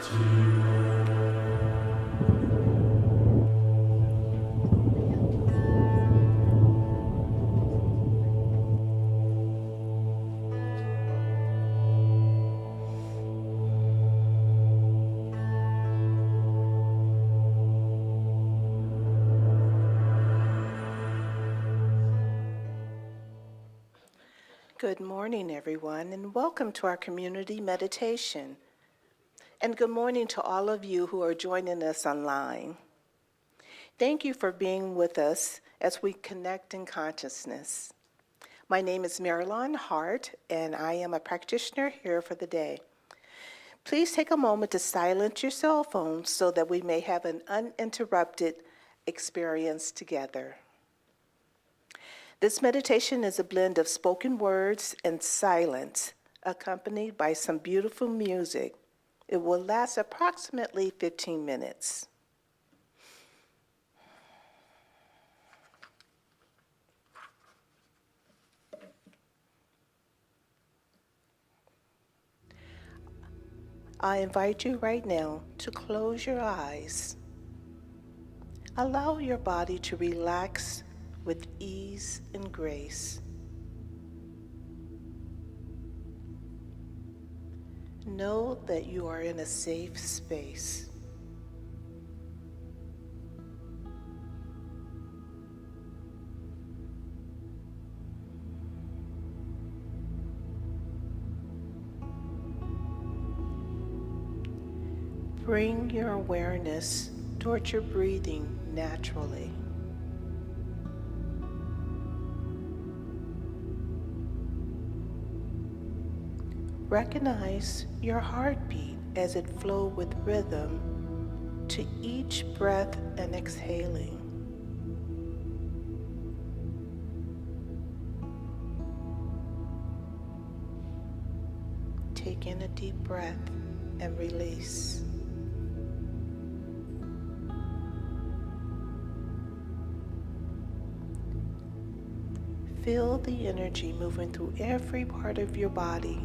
Good morning, everyone, and welcome to our community meditation. And good morning to all of you who are joining us online. Thank you for being with us as we connect in consciousness. My name is Marilyn Hart, and I am a practitioner here for the day. Please take a moment to silence your cell phones so that we may have an uninterrupted experience together. This meditation is a blend of spoken words and silence, accompanied by some beautiful music. It will last approximately 15 minutes. I invite you right now to close your eyes. Allow your body to relax with ease and grace. Know that you are in a safe space. Bring your awareness towards your breathing naturally. Recognize your heartbeat as it flows with rhythm to each breath and exhaling. Take in a deep breath and release. Feel the energy moving through every part of your body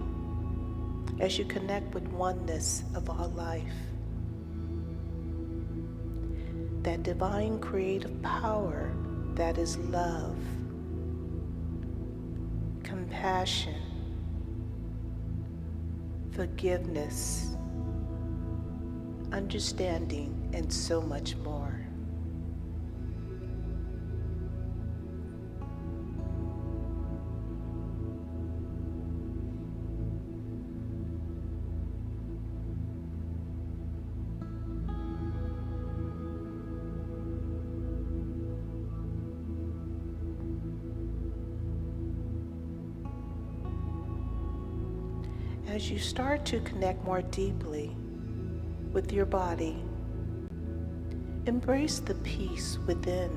as you connect with oneness of all life. That divine creative power that is love, compassion, forgiveness, understanding, and so much more. As you start to connect more deeply with your body, embrace the peace within,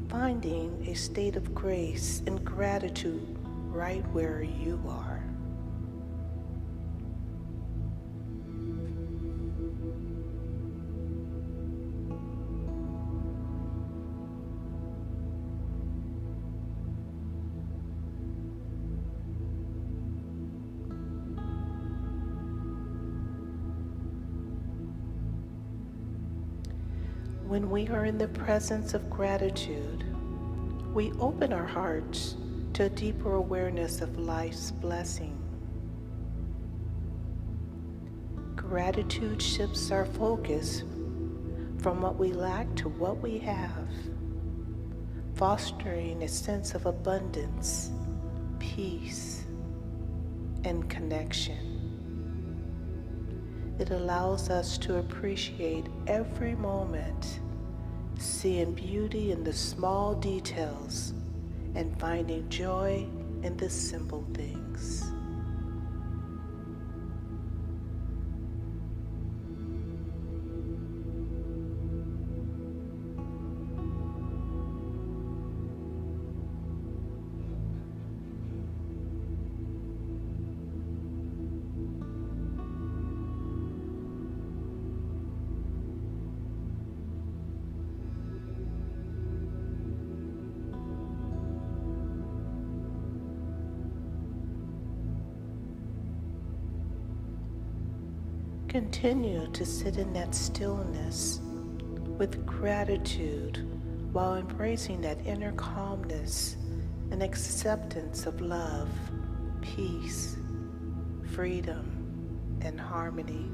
finding a state of grace and gratitude right where you are. When we are in the presence of gratitude, we open our hearts to a deeper awareness of life's blessing. Gratitude shifts our focus from what we lack to what we have, fostering a sense of abundance, peace, and connection. It allows us to appreciate every moment, seeing beauty in the small details and finding joy in the simple things. Continue to sit in that stillness with gratitude while embracing that inner calmness and acceptance of love, peace, freedom, and harmony.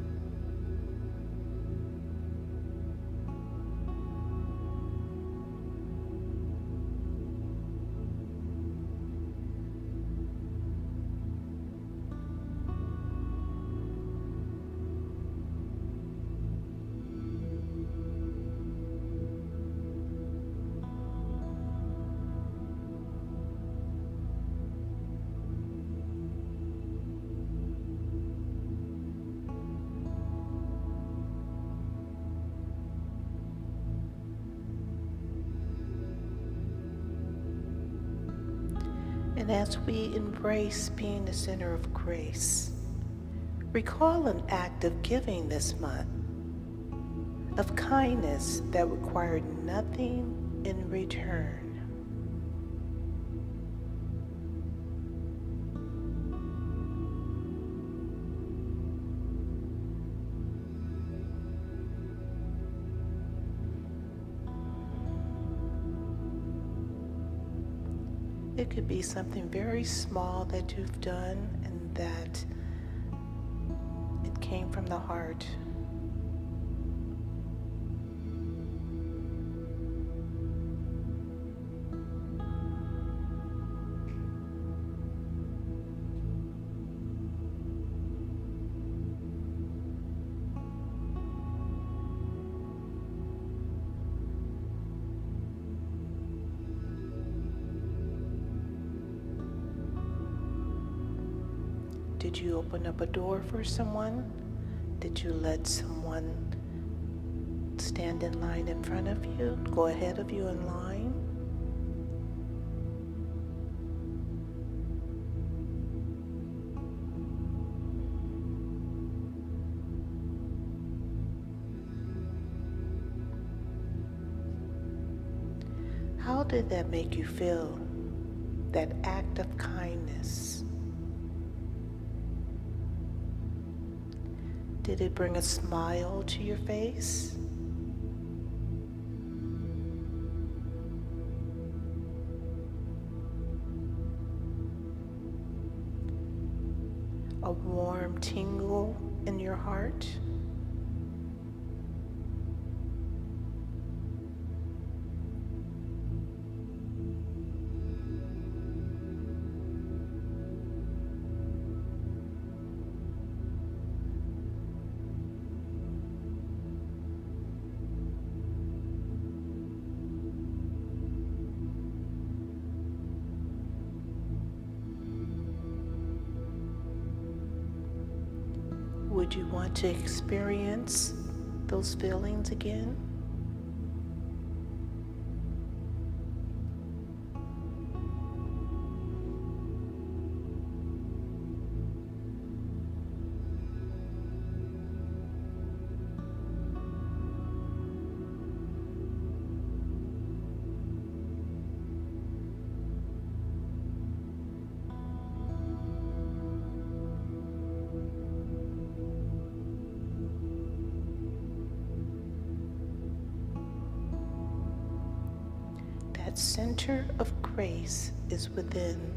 And as we embrace being the center of grace, recall an act of giving this month, of kindness that required nothing in return. It could be something very small that you've done and that it came from the heart. Did you open up a door for someone? Did you let someone stand in line in front of you, go ahead of you in line? How did that make you feel, that act of kindness? Did it bring a smile to your face? A warm tingle in your heart? Would you want to experience those feelings again? That center of grace is within.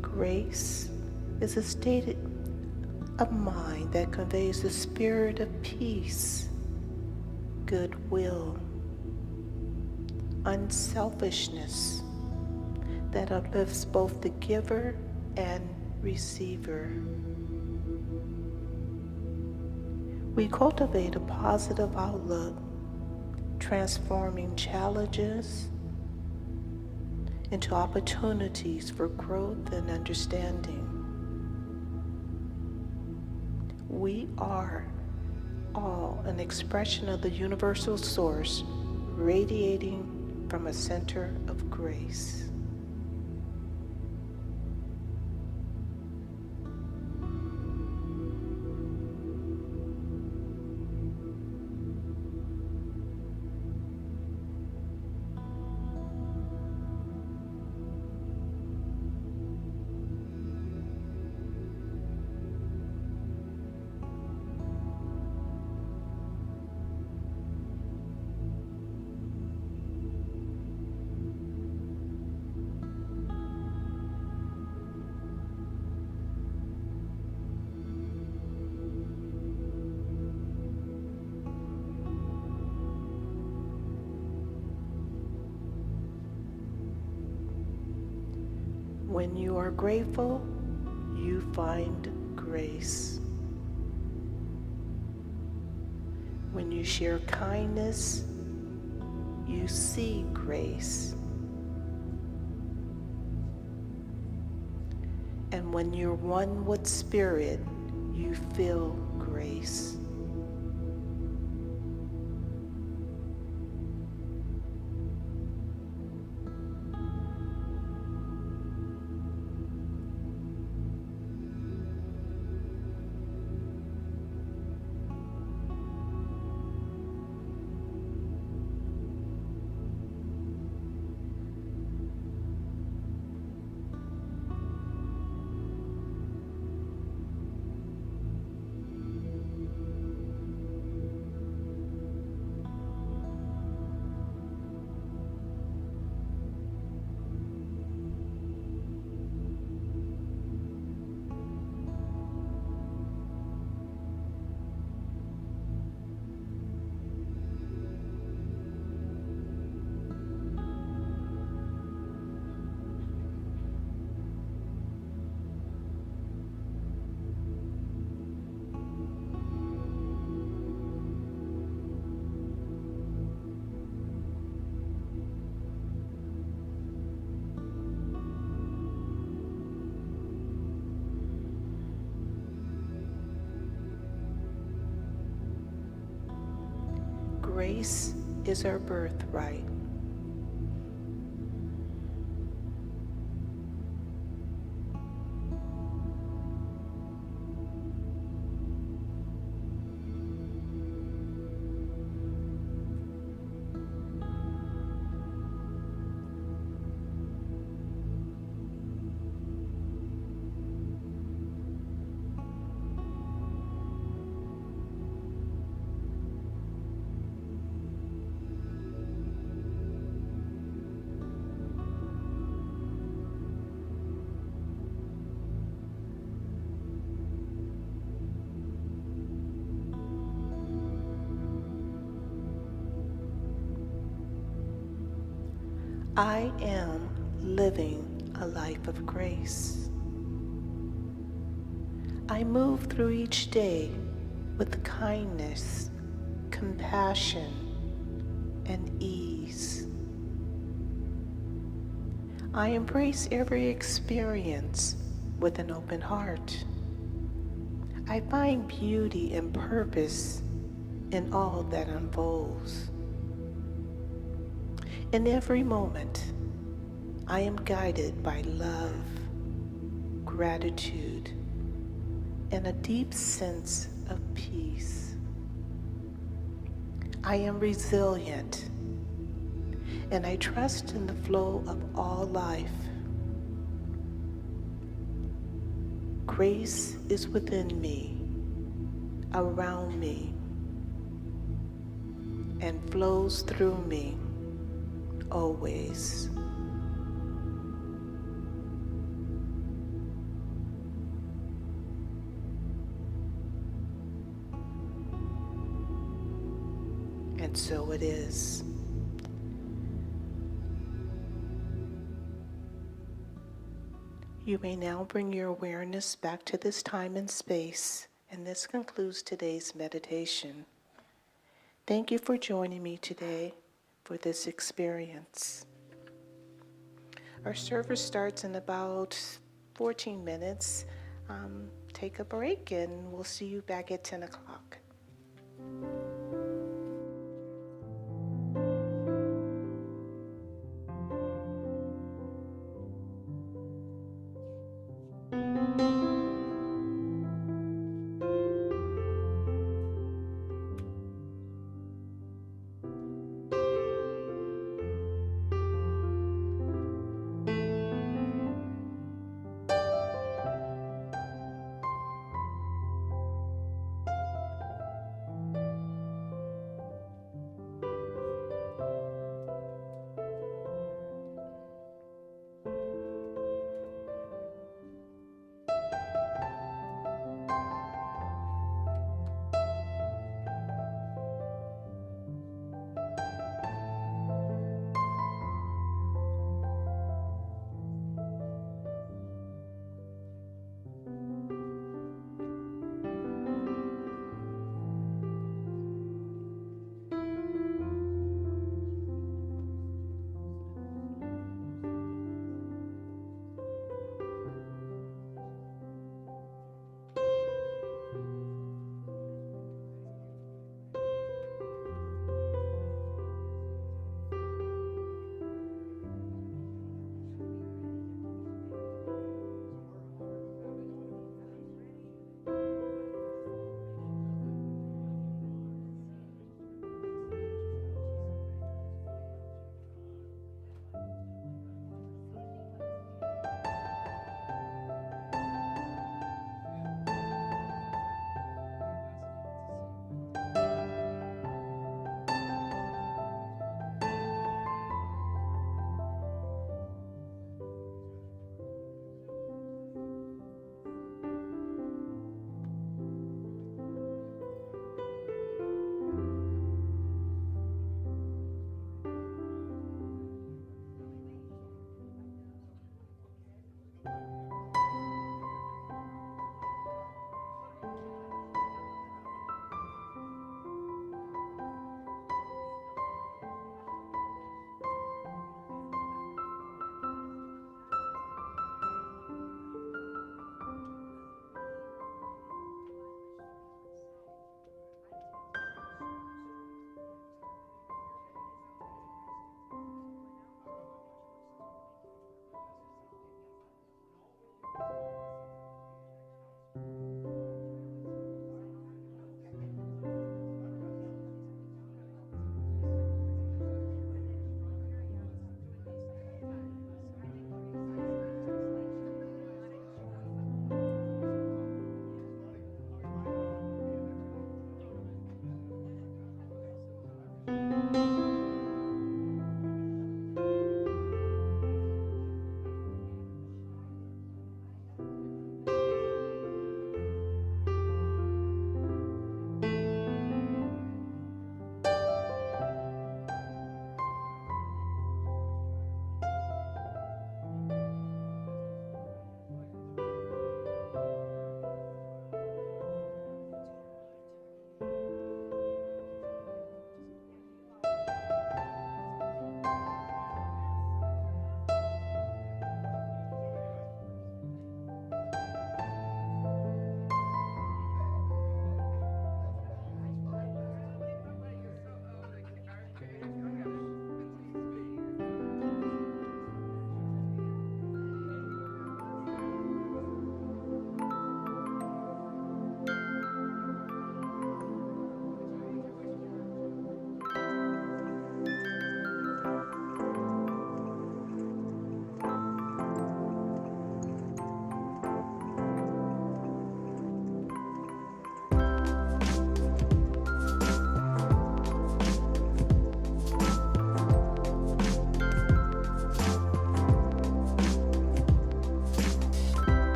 Grace is a state a mind that conveys the spirit of peace, goodwill, unselfishness, that uplifts both the giver and receiver. We cultivate a positive outlook, transforming challenges into opportunities for growth and understanding. We are all an expression of the universal source radiating from a center of grace. When you are grateful, you find grace. When you share kindness, you see grace. And when you're one with spirit, you feel grace. Grace is our birthright. I am living a life of grace. I move through each day with kindness, compassion, and ease. I embrace every experience with an open heart. I find beauty and purpose in all that unfolds. In every moment, I am guided by love, gratitude, and a deep sense of peace. I am resilient, and I trust in the flow of all life. Grace is within me, around me, and flows through me always. and so it is. You may now bring your awareness back to this time and space, and this concludes today's meditation. Thank you for joining me today for this experience. Our service starts in about 14 minutes. Take a break and we'll see you back at 10 o'clock.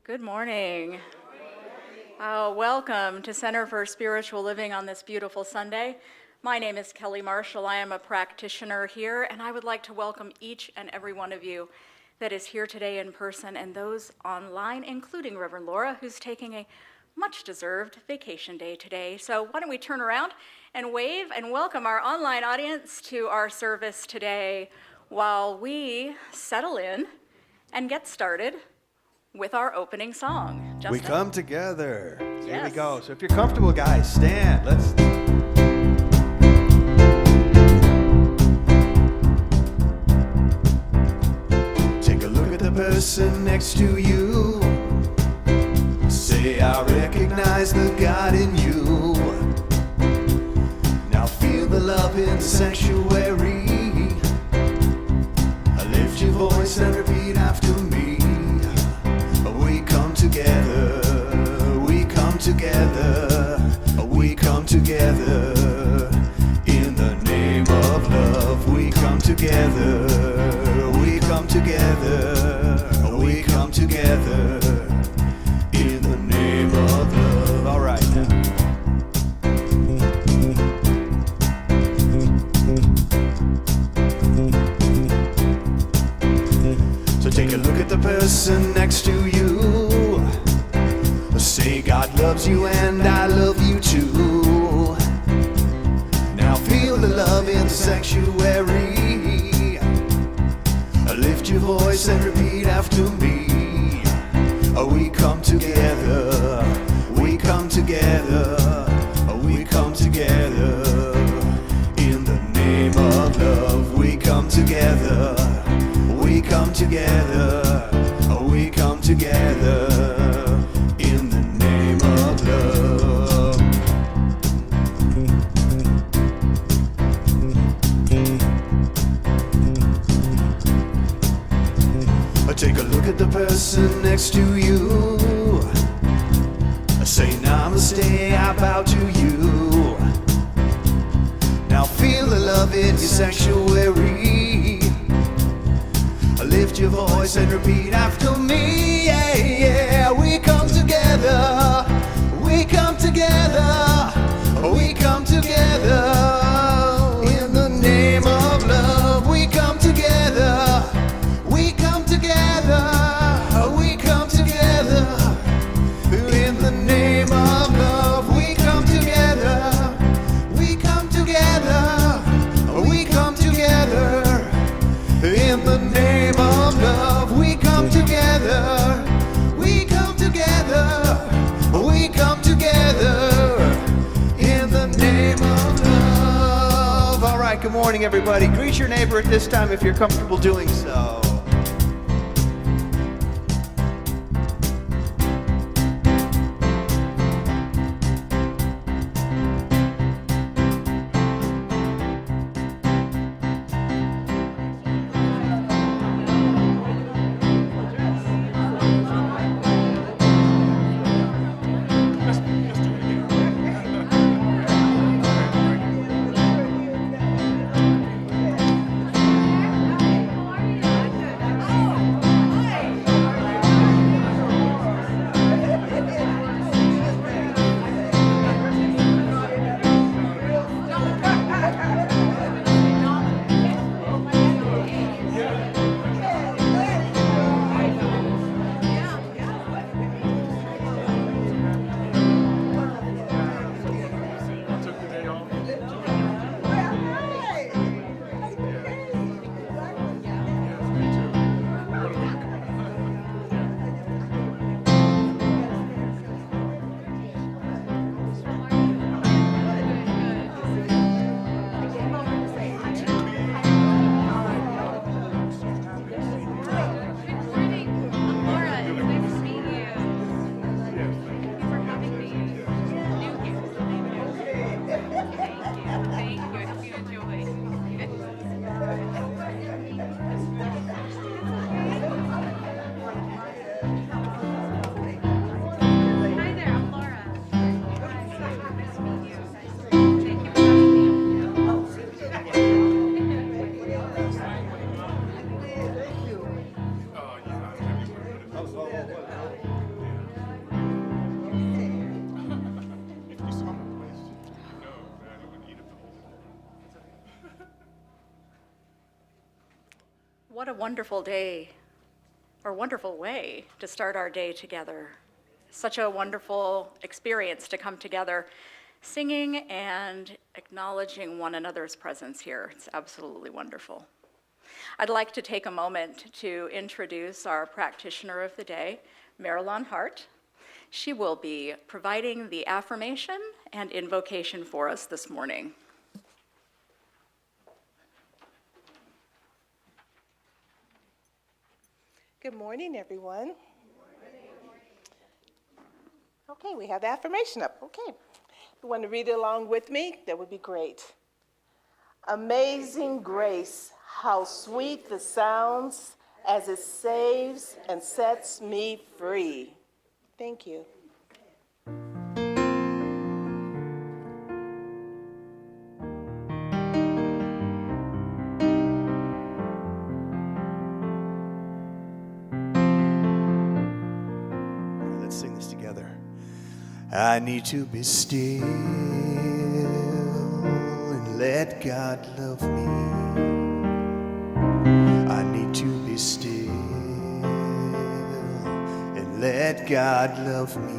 Good morning. Welcome to Center for Spiritual Living on this beautiful Sunday. My name is Kelly Marshall. I am a practitioner here, and I would like to welcome each and every one of you that is here today in person and those online, including Reverend Laura, who's taking a much-deserved vacation day today. So why don't we turn around and wave and welcome our online audience to our service today while we settle in and get started with our opening song. Justin? We come together. Yes. Here we go. So if you're comfortable, guys, stand. Let's. Take a look at the person next to you. Say, I recognize the God in you. Now feel the love in the sanctuary. Lift your voice and repeat after me. We come together, we come together, we come together. In the name of love, we come together, we come together, we come together. In the name of love. All right now. So take a look at the person next to you. Say God loves you and I love you too. Now feel the love in the sanctuary. Lift your voice and repeat after me. We come together, we come together, we come together. In the name of love, we come together, we come together, we come together. In the name of love. Take a look at the person next to you. Say namaste, I bow to you. Now feel the love in your sanctuary. Lift your voice and repeat after me. Yeah, yeah. We come together, we come together, we come together. In the name of love, we come together, we come together, we come together. In the name of love, we come together, we come together, we come together. In the name of love, we come together, we come together, we come together. In the name of love. All right, good morning, everybody. Greet your neighbor at this time if you're comfortable doing so. What a wonderful day, or wonderful way to start our day together. Such a wonderful experience to come together, singing and acknowledging one another's presence here. It's absolutely wonderful. I'd like to take a moment to introduce our practitioner of the day, Marilyn Hart. She will be providing the affirmation and invocation for us this morning. Good morning, everyone. Okay, we have the affirmation up. Okay. If you want to read it along with me, that would be great. Amazing grace, how sweet the sounds as it saves and sets me free. Thank you. Let's sing this together. I need to be still and let God love me. I need to be still and let God love me.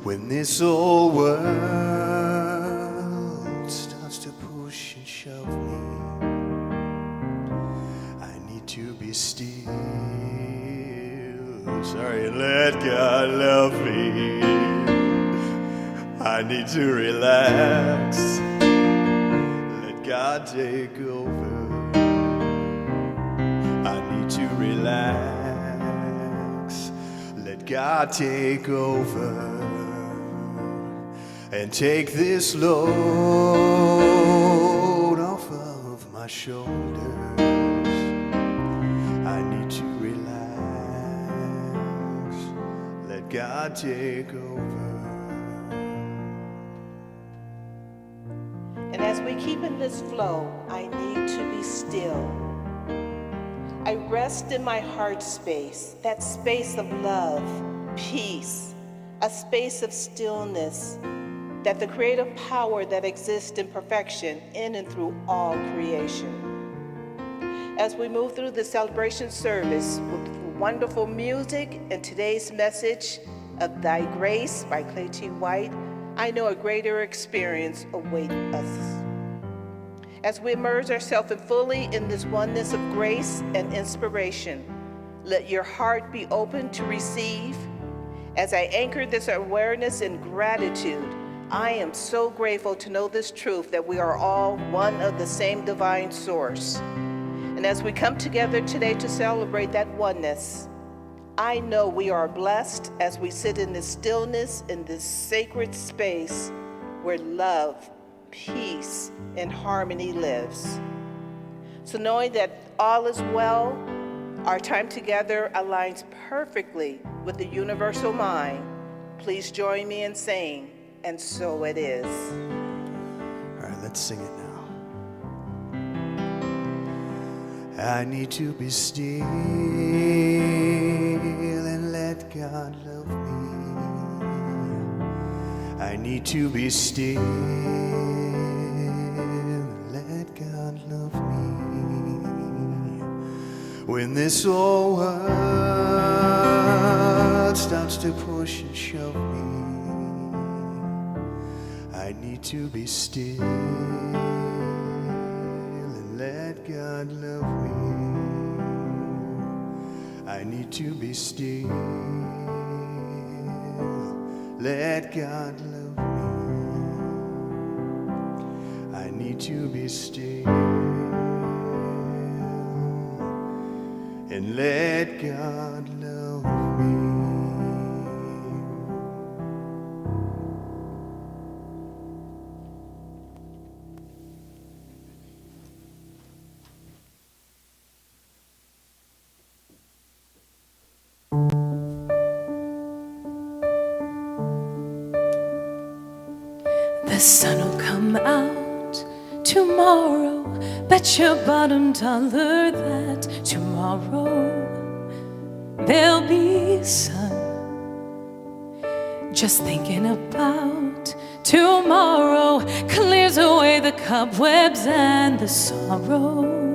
When this old world starts to push and shove me, I need to be still. Sorry, let God love me. I need to relax. Let God take over. I need to relax. Let God take over. And take this load off of my shoulders. I need to relax. Let God take over. And as we keep in this flow, I need to be still. I rest in my heart space, that space of love, peace, a space of stillness, that the creative power that exists in perfection in and through all creation. As we move through the celebration service with wonderful music and today's message of Thy Grace by Claytee White, I know a greater experience awaits us. As we immerse ourselves fully in this oneness of grace and inspiration, let your heart be open to receive. As I anchor this awareness in gratitude, I am so grateful to know this truth that we are all one of the same divine source. And as we come together today to celebrate that oneness, I know we are blessed as we sit in this stillness, in this sacred space where love, peace, and harmony lives. So knowing that all is well, our time together aligns perfectly with the universal mind. Please join me in saying, and so it is. All right, let's sing it now. I need to be still and let God love me. I need to be still and let God love me. When this old world starts to push and shove me, I need to be still and let God love me. I need to be still, let God love me. I need to be still and let God love me. The sun will come out tomorrow. Bet your bottom dollar that tomorrow there'll be sun. Just thinking about tomorrow clears away the cobwebs and the sorrow.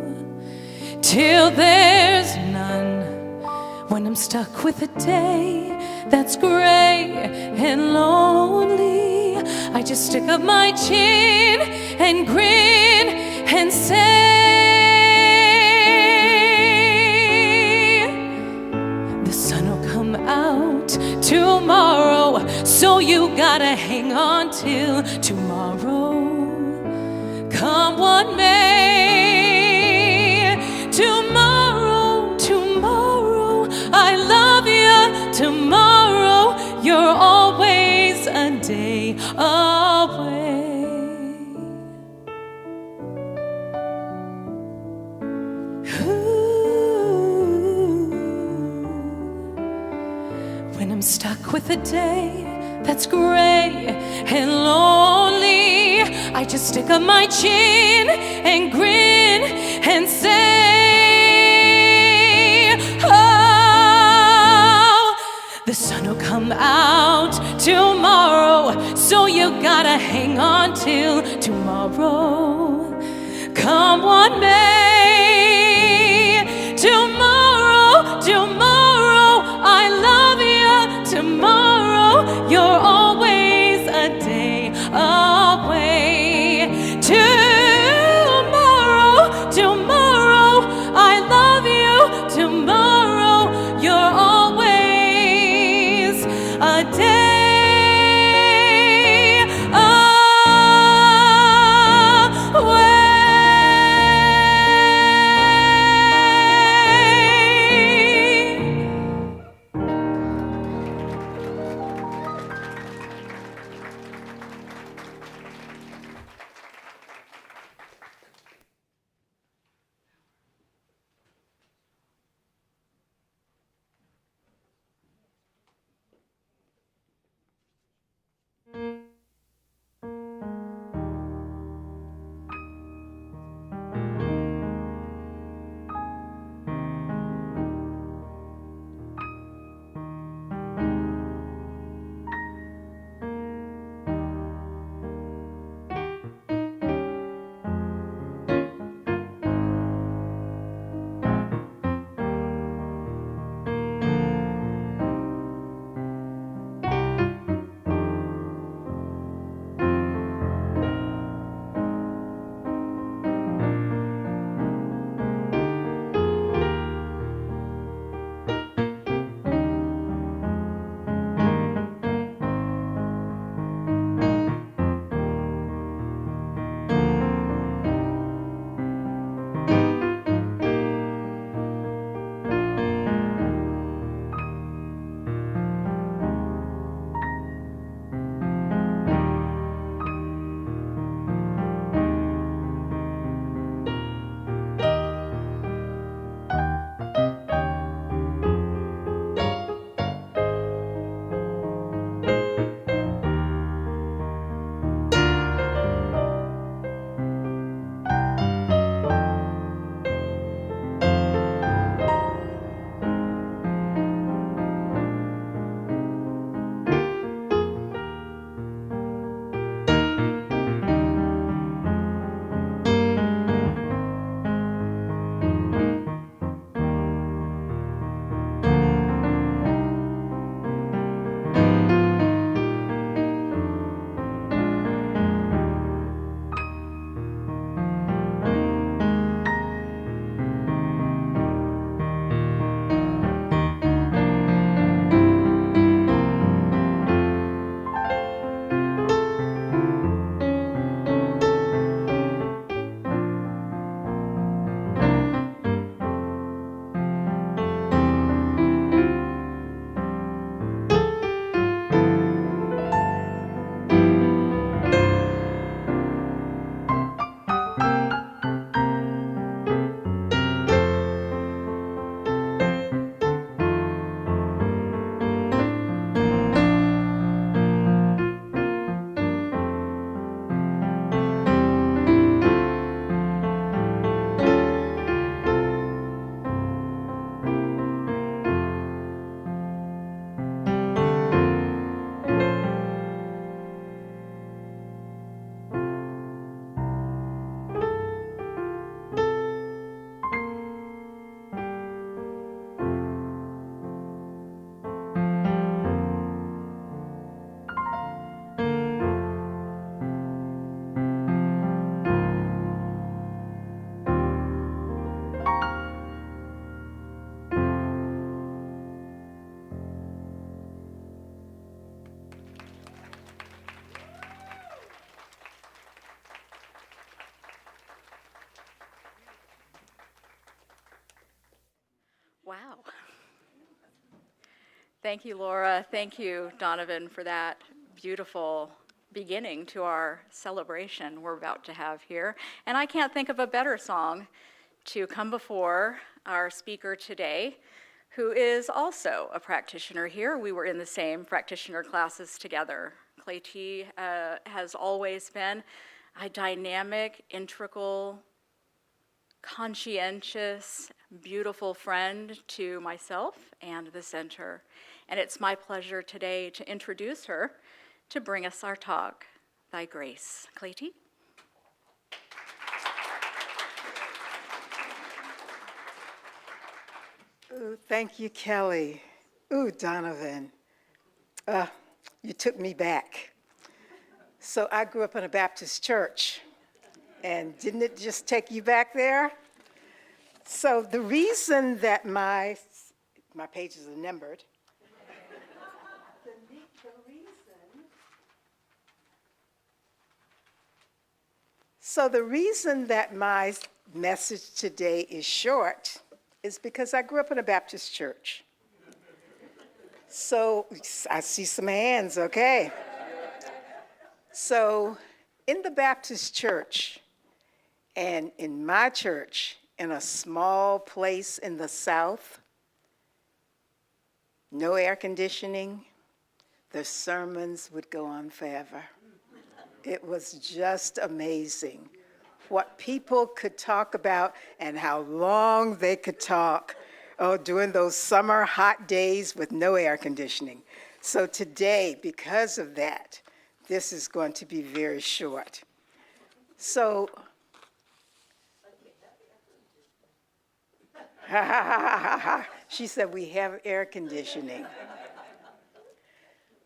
till there's none. When I'm stuck with a day that's gray and lonely, I just stick up my chin and grin and say, the sun will come out tomorrow, so you gotta hang on till tomorrow. Come what may, tomorrow, tomorrow, I love you. Tomorrow, you're always a day away. Ooh. When I'm stuck with a day that's gray and lonely, I just stick up my chin and grin and say, oh, the sun will come out tomorrow, so you gotta hang on till tomorrow. Come what may, tomorrow, tomorrow, I love you. Tomorrow, you're always a day away. Tomorrow, tomorrow, I love you. Tomorrow, you're always a day away. Wow. Thank you, Laura. Thank you, Donovan, for that beautiful beginning to our celebration we're about to have here. And I can't think of a better song to come before our speaker today, who is also a practitioner here. We were in the same practitioner classes together. Claytee has always been a dynamic, integral, conscientious, beautiful friend to myself and the center. And it's my pleasure today to introduce her to bring us our talk, Thy Grace. Claytee? Ooh, thank you, Kelly. Ooh, Donovan. You took me back. So I grew up in a Baptist church, and didn't it just take you back there? So the reason that my pages are numbered, the reason that my message today is short is because I grew up in a Baptist church. So I see some hands, okay. So in the Baptist church and in my church, in a small place in the South, no air conditioning, the sermons would go on forever. It was just amazing what people could talk about and how long they could talk during those summer hot days with no air conditioning. So today, because of that, this is going to be very short. So, she said we have air conditioning.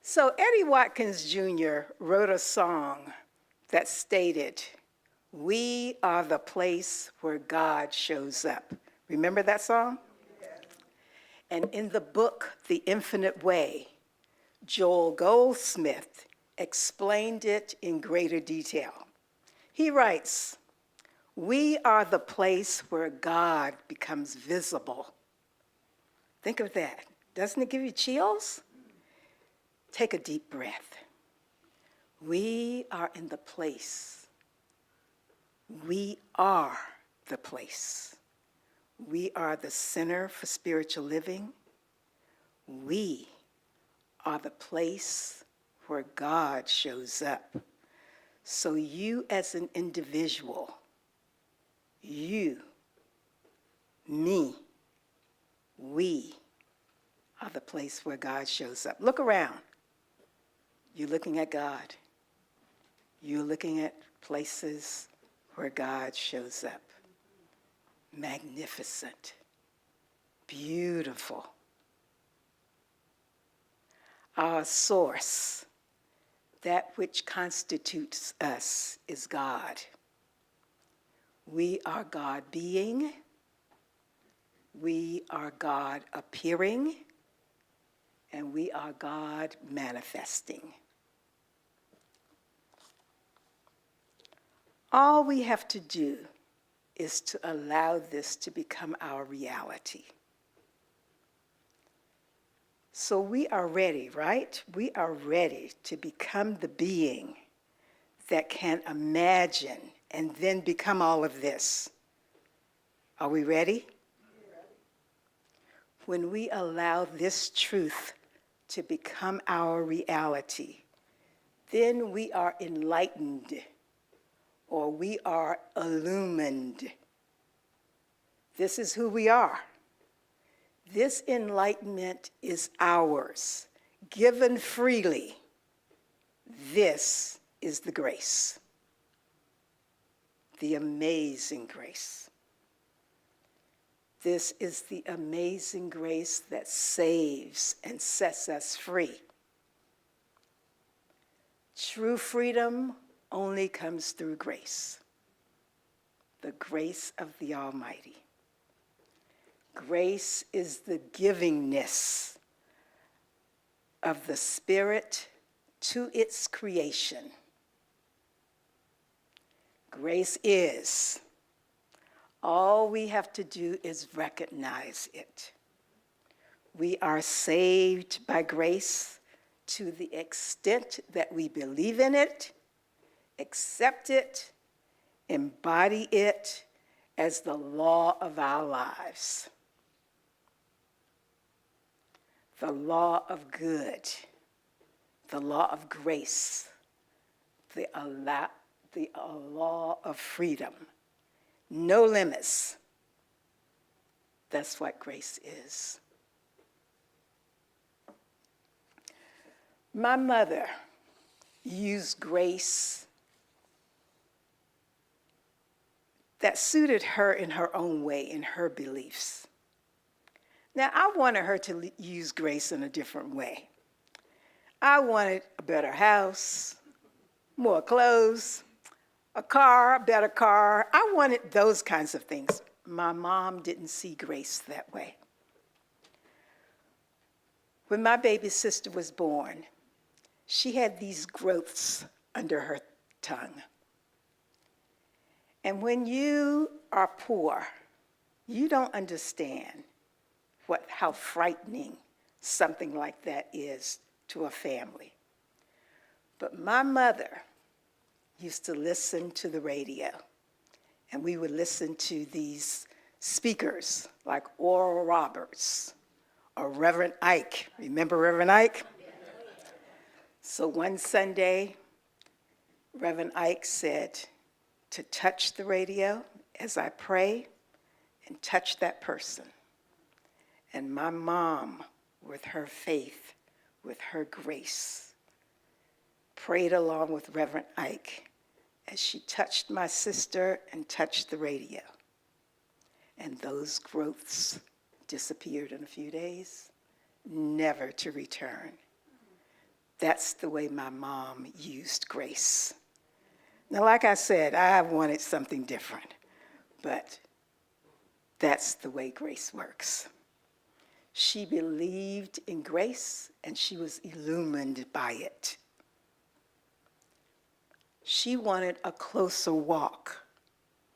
So Eddie Watkins Jr. wrote a song that stated, "We are the place where God shows up." Remember that song? And in the book, The Infinite Way, Joel Goldsmith explained it in greater detail. He writes, "We are the place where God becomes visible." Think of that. Doesn't it give you chills? Take a deep breath. We are in the place. We are the place. We are the center for spiritual living. We are the place where God shows up. So you as an individual, you, me, we are the place where God shows up. Look around. You're looking at God. You're looking at places where God shows up. Magnificent, beautiful. Our source, that which constitutes us, is God. We are God being. We are God appearing. And we are God manifesting. All we have to do is to allow this to become our reality. So we are ready, right? We are ready to become the being that can imagine and then become all of this. Are we ready? When we allow this truth to become our reality, then we are enlightened, or we are illumined. This is who we are. This enlightenment is ours, given freely. This is the grace, the amazing grace. This is the amazing grace that saves and sets us free. True freedom only comes through grace, the grace of the Almighty. Grace is the givingness of the Spirit to its creation. Grace is. All we have to do is recognize it. We are saved by grace to the extent that we believe in it, accept it, embody it as the law of our lives. The law of good, the law of grace, the law of freedom. No limits. That's what grace is. My mother used grace that suited her in her own way, in her beliefs. Now, I wanted her to use grace in a different way. I wanted a better house, more clothes, a car, a better car. I wanted those kinds of things. My mom didn't see grace that way. When my baby sister was born, she had these growths under her tongue. And when you are poor, you don't understand how frightening something like that is to a family. But my mother used to listen to the radio, and we would listen to these speakers like Oral Roberts or Reverend Ike. Remember Reverend Ike? So one Sunday, Reverend Ike said to touch the radio as I pray and touch that person. And my mom, with her faith, with her grace, prayed along with Reverend Ike as she touched my sister and touched the radio. And those growths disappeared in a few days, never to return. That's the way my mom used grace. Now, like I said, I wanted something different, but that's the way grace works. She believed in grace, and she was illumined by it. She wanted a closer walk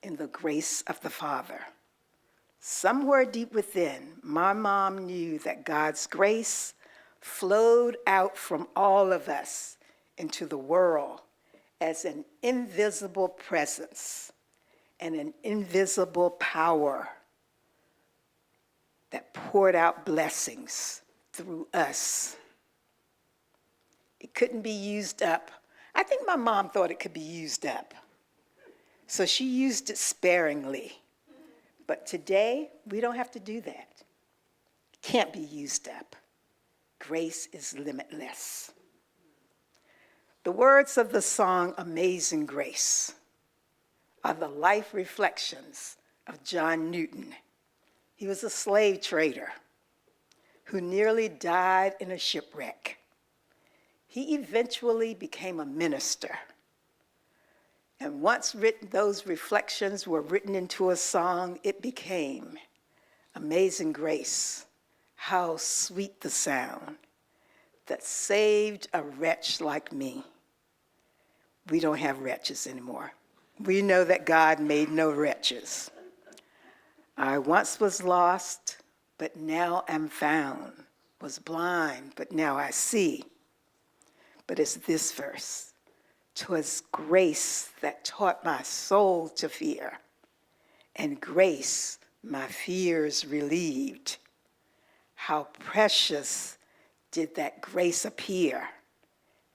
in the grace of the Father. Somewhere deep within, my mom knew that God's grace flowed out from all of us into the world as an invisible presence and an invisible power that poured out blessings through us. It couldn't be used up. I think my mom thought it could be used up. So she used it sparingly. But today, we don't have to do that. It can't be used up. Grace is limitless. The words of the song Amazing Grace are the life reflections of John Newton. He was a slave trader who nearly died in a shipwreck. He eventually became a minister. And once those reflections were written into a song, it became Amazing Grace, how sweet the sound that saved a wretch like me. We don't have wretches anymore. We know that God made no wretches. I once was lost, but now am found, was blind, but now I see. But it's this verse: 'twas grace that taught my soul to fear, and grace my fears relieved. How precious did that grace appear,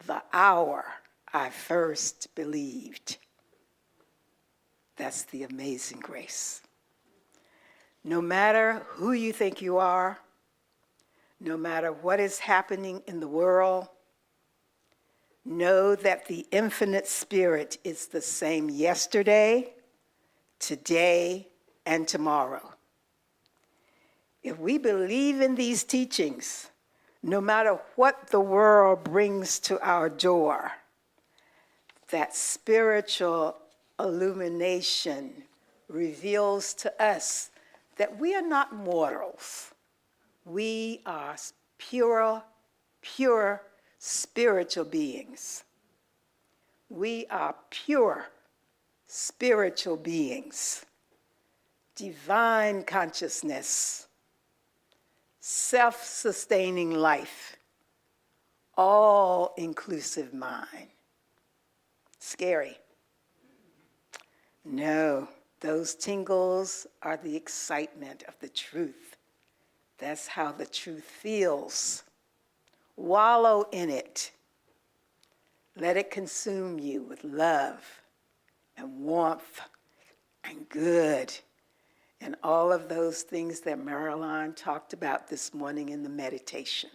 the hour I first believed. That's the amazing grace. No matter who you think you are, no matter what is happening in the world, know that the infinite Spirit is the same yesterday, today, and tomorrow. If we believe in these teachings, no matter what the world brings to our door, that spiritual illumination reveals to us that we are not mortals. We are pure spiritual beings. We are pure spiritual beings, divine consciousness, self-sustaining life, all-inclusive mind. Scary. No, those tingles are the excitement of the truth. That's how the truth feels. Wallow in it. Let it consume you with love and warmth and good and all of those things that Marilyn talked about this morning in the meditation.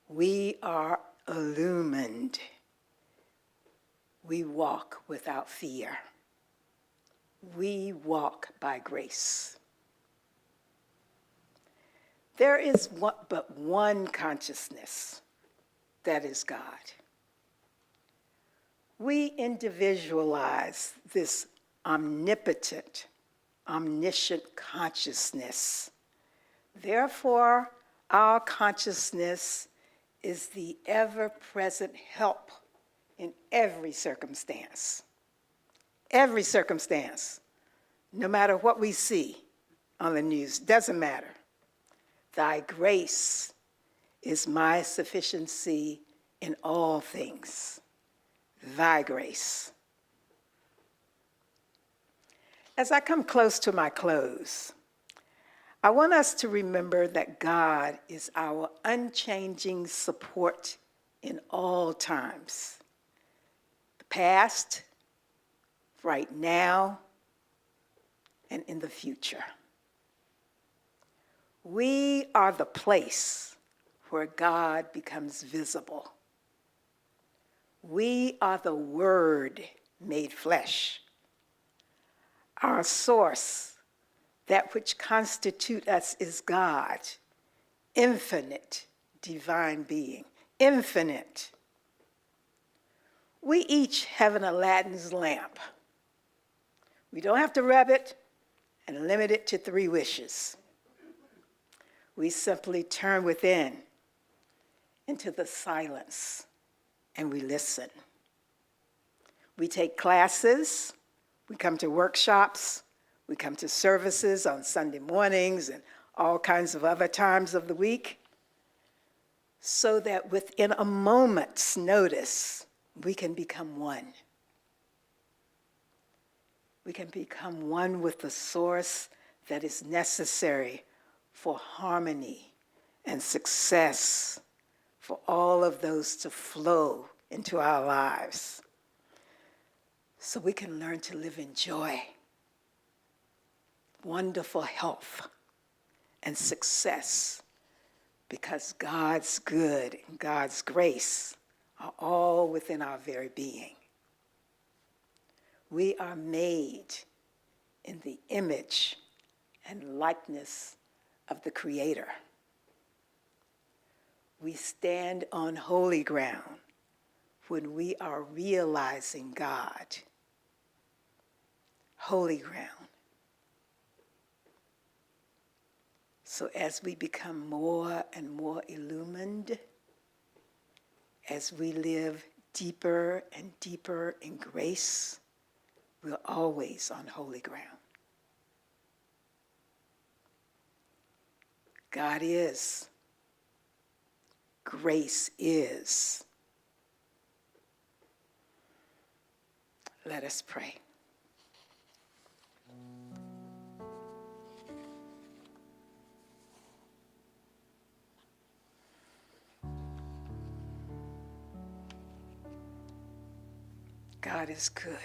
We are illumined. We walk without fear. We walk by grace. There is but one consciousness, that is God. We individualize this omnipotent, omniscient consciousness. Therefore, our consciousness is the ever-present help in every circumstance. Every circumstance, no matter what we see on the news, doesn't matter. Thy grace is my sufficiency in all things. Thy grace. As I come close to my close, I want us to remember that God is our unchanging support in all times. The past, right now, and in the future. We are the place where God becomes visible. We are the Word made flesh. Our source, that which constitutes us, is God, infinite divine being, infinite. We each have an Aladdin's lamp. We don't have to rub it and limit it to 3 wishes. We simply turn within into the silence and we listen. We take classes, we come to workshops, we come to services on Sunday mornings and all kinds of other times of the week, so that within a moment's notice, we can become one. We can become one with the source that is necessary for harmony and success, for all of those to flow into our lives. So we can learn to live in joy, wonderful health, and success, because God's good and God's grace are all within our very being. We are made in the image and likeness of the Creator. We stand on holy ground when we are realizing God. Holy ground. So as we become more and more illumined, as we live deeper and deeper in grace, we're always on holy ground. God is. Grace is. Let us pray. God is good.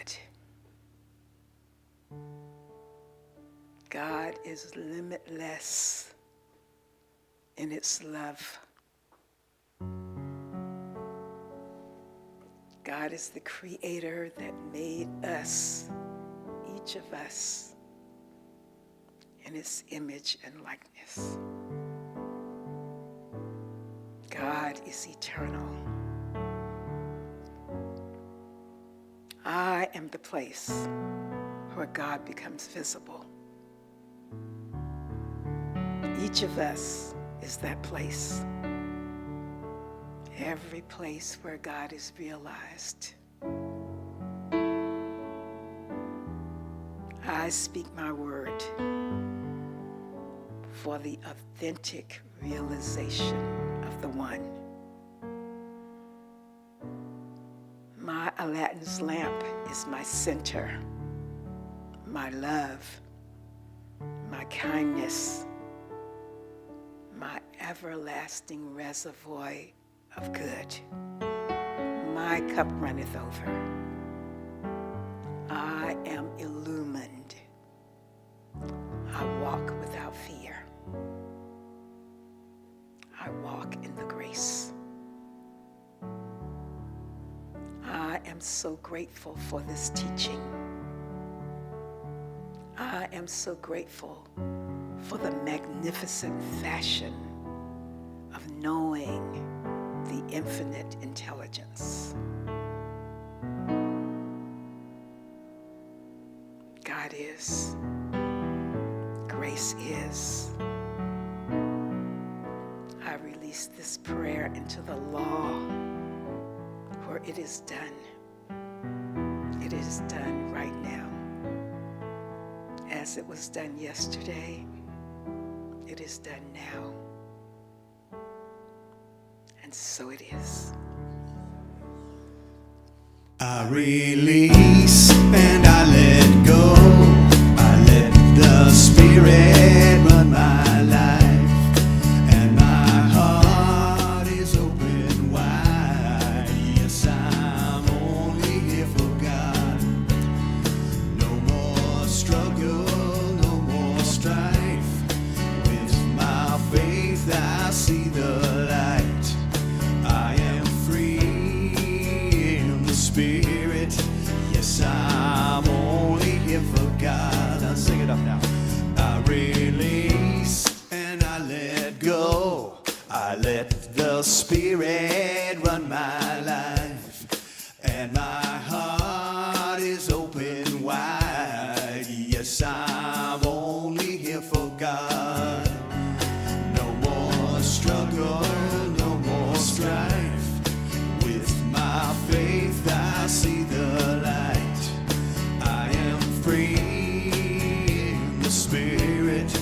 God is limitless in its love. God is the Creator that made us, each of us, in His image and likeness. God is eternal. I am the place where God becomes visible. Each of us is that place. Every place where God is realized. I speak my word. for the authentic realization of the one. My Aladdin's lamp is my center, my love, my kindness, my everlasting reservoir of good. My cup runneth over. I am illumined. I walk without fear. I walk in the grace. I am so grateful for this teaching. I am so grateful for the magnificent fashion of knowing the infinite intelligence. God is. Grace is. I release this prayer into the law where it is done. It is done right now. As it was done yesterday, it is done now. And so it is. I release and I let go. I let the Spirit run my life, and my heart is open wide. Yes, I'm only here for God. No more struggle, no more strife. With my faith I see the light. I am free in the Spirit. Yes, I'm only here for God. Now sing it up now. I release and I let go. I let the Spirit run my life, and my heart is open wide. Yes, I'm only here for God. No more struggle, no more strife. With my faith I see the light. I am free in the Spirit.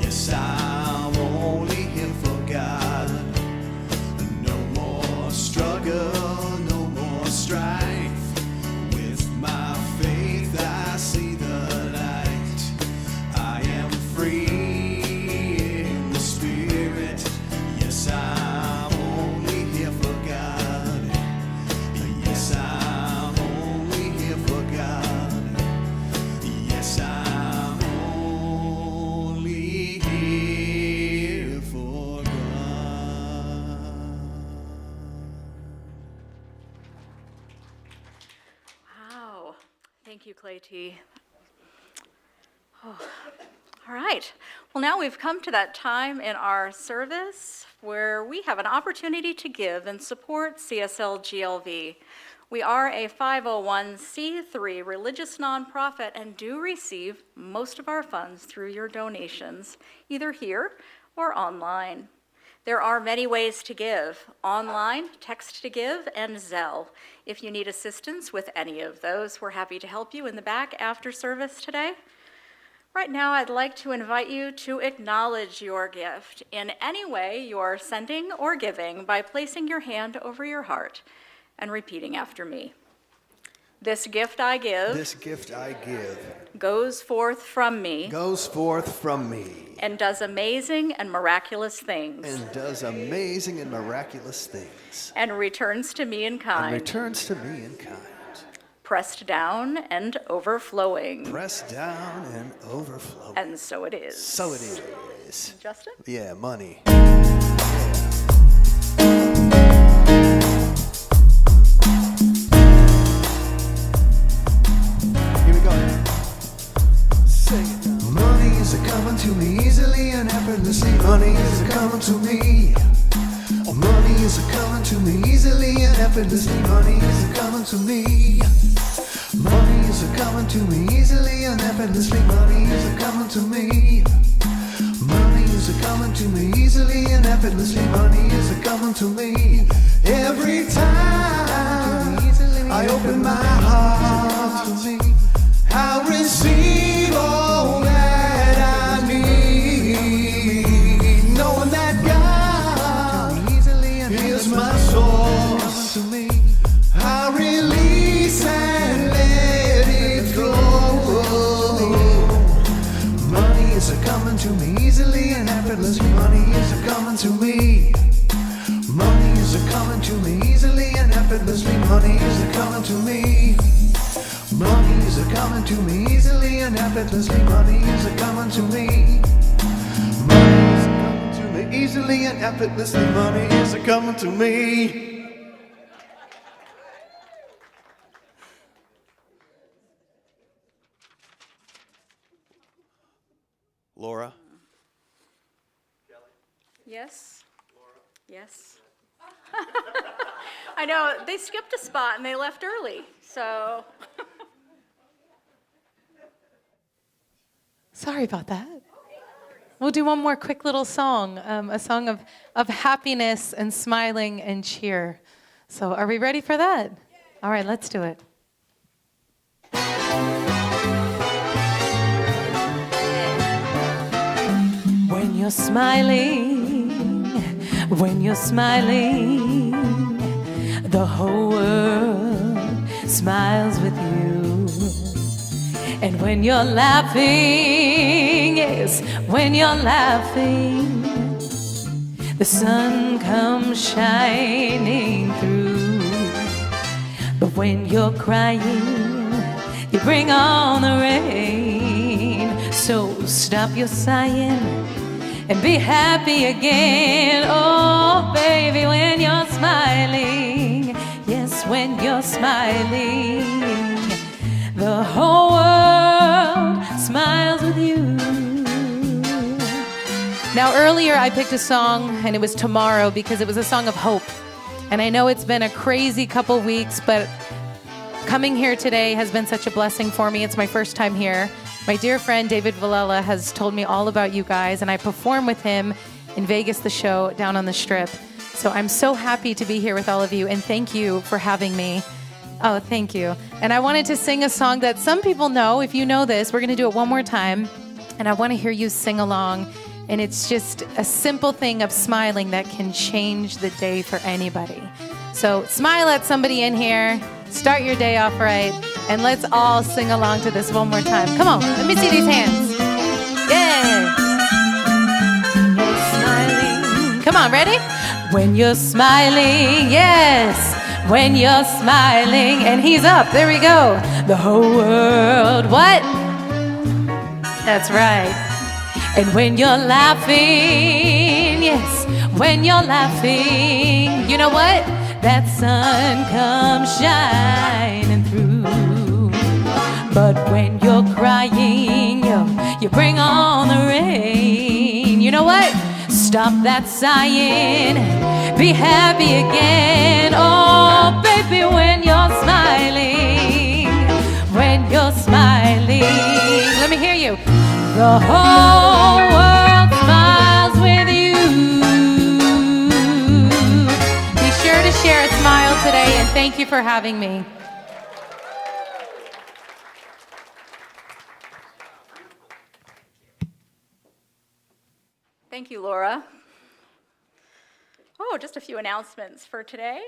Yes, I'm only here for God. No more struggle, no more strife. With my faith I see the light. I am free in the Spirit. Yes, I'm only here for God. Yes, I'm only here for God. Yes, I'm only here for God. Wow. Thank you, Claytee. Oh. All right. Well, now we've come to that time in our service where we have an opportunity to give and support CSLGLV. We are a 501c3 religious nonprofit and do receive most of our funds through your donations, either here or online. There are many ways to give: online, text to give, and Zelle. If you need assistance with any of those, we're happy to help you in the back after service today. Right now, I'd like to invite you to acknowledge your gift in any way you're sending or giving by placing your hand over your heart and repeating after me. This gift I give This gift I give goes forth from me goes forth from me and does amazing and miraculous things and does amazing and miraculous things and returns to me in and kind, returns to me in kind. pressed down and overflowing. Pressed down and overflowing. And so it is. So it is. Justin? Yeah, money. Here we go. Sing it now. Money is coming to me easily and effortlessly. Money is coming to me. Money is coming to me easily and effortlessly. Money is coming to me. Money is coming to me easily and effortlessly. Money is coming to me. Money is coming to me easily and effortlessly. Money is coming to me. Every time I open my heart to me, I receive all that I need. happens, my soul. Coming to me. I release and let it go. Money is a coming to me easily and effortlessly. Money is a coming to me. Money is a coming to me easily and effortlessly. Money is a coming to me. Money is a coming to me easily and effortlessly. Money is a coming to me. Money is a coming to me easily and effortlessly. Money is a coming to me. Laura? Yes? Yes. I know, they skipped a spot and they left early, so. Sorry about that. We'll do one more quick little song, a song of happiness and smiling and cheer. So are we ready for that? All right, let's do it. When you're smiling, the whole world smiles with you. And when you're laughing, yes, when you're laughing, the sun comes shining through. But when you're crying, you bring on the rain. So stop your sighing and be happy again. Oh, baby, when you're smiling, yes, when you're smiling, the whole world smiles with you. Now, earlier I picked a song, and it was Tomorrow, because it was a song of hope. And I know it's been a crazy couple weeks, but coming here today has been such a blessing for me. It's my first time here. My dear friend David Villela has told me all about you guys, and I perform with him in Vegas, the show down on the Strip. So I'm so happy to be here with all of you, and thank you for having me. Oh, thank you. And I wanted to sing a song that some people know. If you know this, we're going to do it one more time, and I want to hear you sing along. And it's just a simple thing of smiling that can change the day for anybody. So smile at somebody in here, start your day off right, and let's all sing along to this one more time. Come on, let me see these hands. Yeah. Smiling. Come on, ready? When you're smiling, yes. When you're smiling, and he's up, there we go. The whole world, what? That's right. And when you're laughing, yes, when you're laughing, you know what? That sun comes shining through. But when you're crying, you bring on the rain. You know what? Stop that sighing, be happy again. Oh, baby, when you're smiling, let me hear you. The whole world smiles with you. Be sure to share a smile today, and thank you for having me. Thank you, Laura. Oh, just a few announcements for today.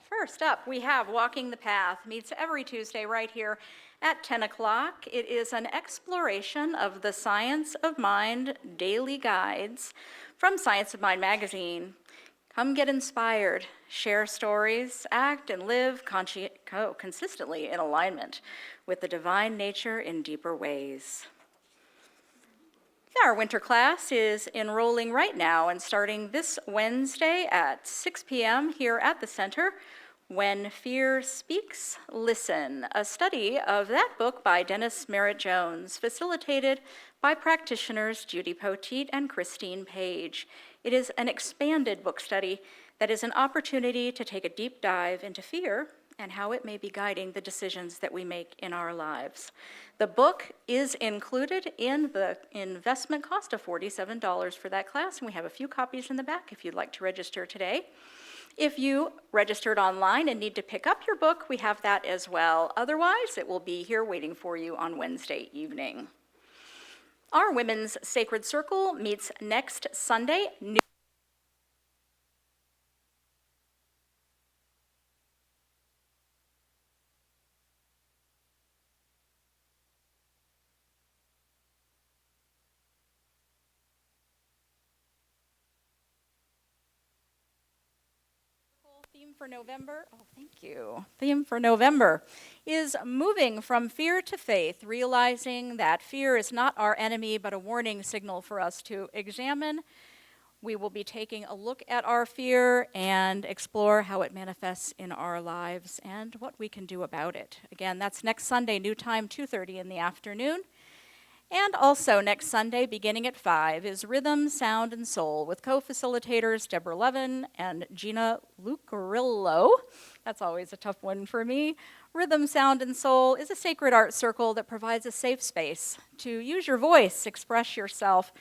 First up, we have Walking the Path, meets every Tuesday right here at 10 o'clock. It is an exploration of the Science of Mind daily guides from Science of Mind magazine. Come get inspired, share stories, act and live consistently in alignment with the divine nature in deeper ways. Our winter class is enrolling right now and starting this Wednesday at 6 p.m. here at the center. When Fear Speaks, Listen, a study of that book by Dennis Merritt Jones, facilitated by practitioners Judy Poteet and Christine Page. It is an expanded book study that is an opportunity to take a deep dive into fear and how it may be guiding the decisions that we make in our lives. The book is included in the investment cost of $47 for that class, and we have a few copies in the back if you'd like to register today. If you registered online and need to pick up your book, we have that as well. Otherwise, it will be here waiting for you on Wednesday evening. Our Women's Sacred Circle meets next Sunday, theme for November, thank you. Theme for November is moving from fear to faith, realizing that fear is not our enemy, but a warning signal for us to examine. We will be taking a look at our fear and explore how it manifests in our lives and what we can do about it. Again, that's next Sunday, new time, 2:30 in the afternoon. And also next Sunday, beginning at 5, is Rhythm, Sound, and Soul with co-facilitators Deborah Levin and Gina Lucarillo. That's always a tough one for me. Rhythm, Sound, and Soul is a sacred art circle that provides a safe space to use your voice, express yourself,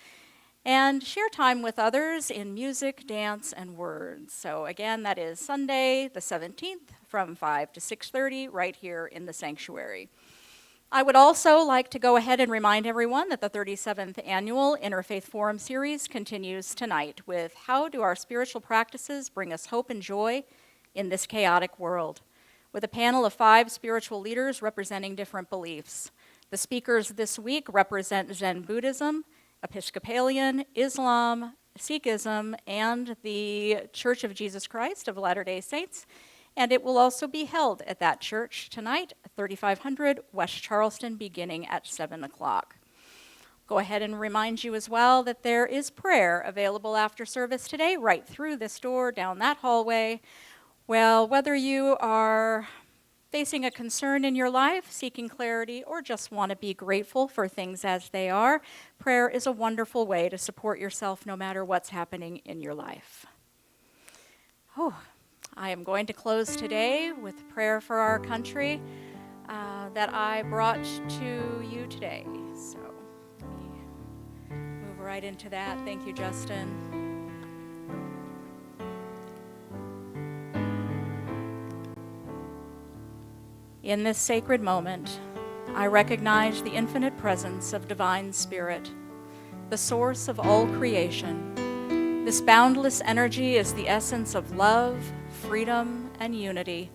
and share time with others in music, dance, and words. So again, that is Sunday the 17th from 5 to 6:30 right here in the sanctuary. I would also like to go ahead and remind everyone that the 37th Annual Interfaith Forum Series continues tonight with How Do Our Spiritual Practices Bring Us Hope and Joy in This Chaotic World, with a panel of 5 spiritual leaders representing different beliefs. The speakers this week represent Zen Buddhism, Episcopalian, Islam, Sikhism, and the Church of Jesus Christ of Latter-day Saints. And it will also be held at that church tonight, 3500 West Charleston, beginning at 7 o'clock. Go ahead and remind you as well that there is prayer available after service today, right through this door, down that hallway. Well, whether you are facing a concern in your life, seeking clarity, or just want to be grateful for things as they are, prayer is a wonderful way to support yourself no matter what's happening in your life. I am going to close today with prayer for our country that I brought to you today. So let me move right into that. Thank you, Justin. In this sacred moment, I recognize the infinite presence of Divine Spirit, the source of all creation. This boundless energy is the essence of love, freedom, and unity,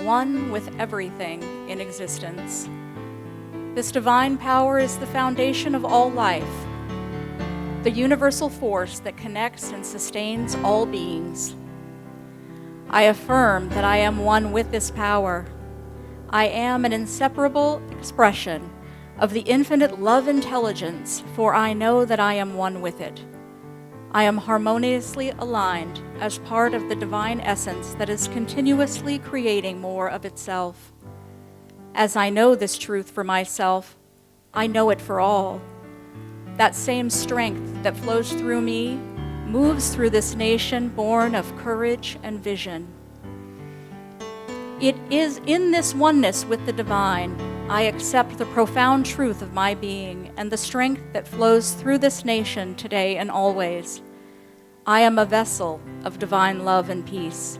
one with everything in existence. This divine power is the foundation of all life, the universal force that connects and sustains all beings. I affirm that I am one with this power. I am an inseparable expression of the infinite love intelligence, for I know that I am one with it. I am harmoniously aligned as part of the divine essence that is continuously creating more of itself. As I know this truth for myself, I know it for all. That same strength that flows through me moves through this nation born of courage and vision. It is in this oneness with the divine I accept the profound truth of my being and the strength that flows through this nation today and always. I am a vessel of divine love and peace,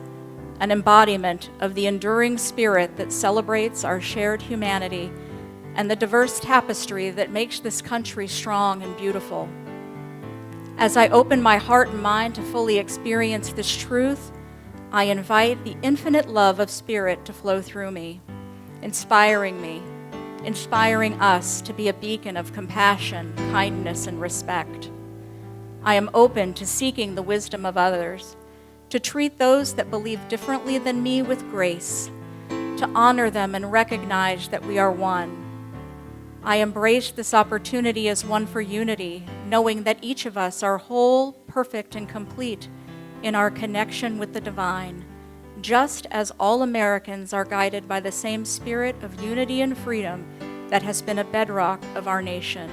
an embodiment of the enduring spirit that celebrates our shared humanity and the diverse tapestry that makes this country strong and beautiful. As I open my heart and mind to fully experience this truth, I invite the infinite love of Spirit to flow through me, inspiring us to be a beacon of compassion, kindness, and respect. I am open to seeking the wisdom of others, to treat those that believe differently than me with grace, to honor them and recognize that we are one. I embrace this opportunity as one for unity, knowing that each of us are whole, perfect, and complete in our connection with the divine, just as all Americans are guided by the same spirit of unity and freedom that has been a bedrock of our nation.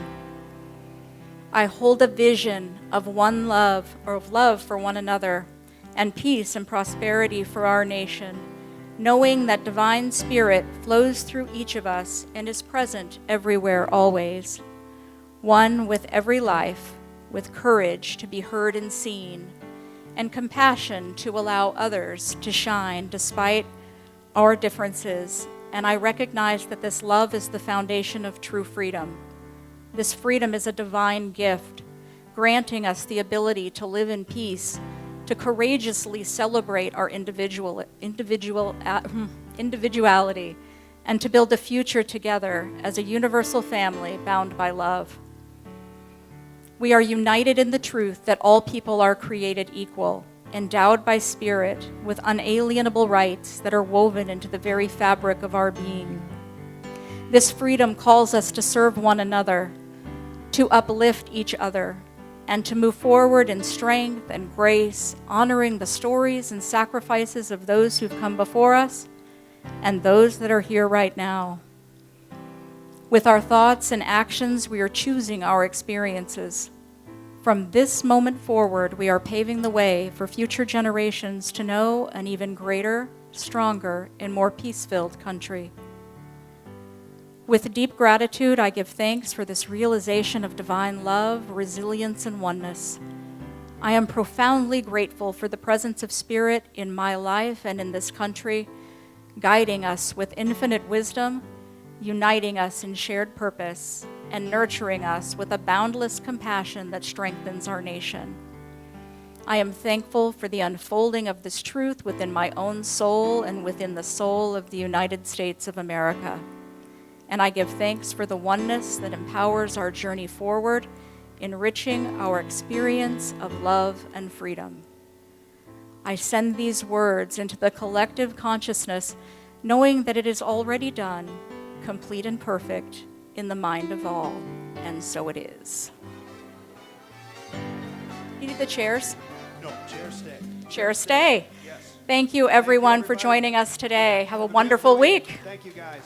I hold a vision of one love, or of love for one another, and peace and prosperity for our nation, knowing that divine spirit flows through each of us and is present everywhere always. One with every life, with courage to be heard and seen, and compassion to allow others to shine despite our differences. And I recognize that this love is the foundation of true freedom. This freedom is a divine gift, granting us the ability to live in peace, to courageously celebrate our individuality, and to build a future together as a universal family bound by love. We are united in the truth that all people are created equal, endowed by spirit with unalienable rights that are woven into the very fabric of our being. This freedom calls us to serve one another, to uplift each other, and to move forward in strength and grace, honoring the stories and sacrifices of those who've come before us and those that are here right now. With our thoughts and actions, we are choosing our experiences. From this moment forward, we are paving the way for future generations to know an even greater, stronger, and more peace-filled country. With deep gratitude, I give thanks for this realization of divine love, resilience, and oneness. I am profoundly grateful for the presence of Spirit in my life and in this country, guiding us with infinite wisdom, uniting us in shared purpose, and nurturing us with a boundless compassion that strengthens our nation. I am thankful for the unfolding of this truth within my own soul and within the soul of the United States of America. And I give thanks for the oneness that empowers our journey forward, enriching our experience of love and freedom. I send these words into the collective consciousness, knowing that it is already done, complete and perfect, in the mind of all, and so it is. You need the chairs? No, chair stay. Chairs stay. Yes. Thank you, everyone, for joining us today. Have a wonderful week. Thank you, guys.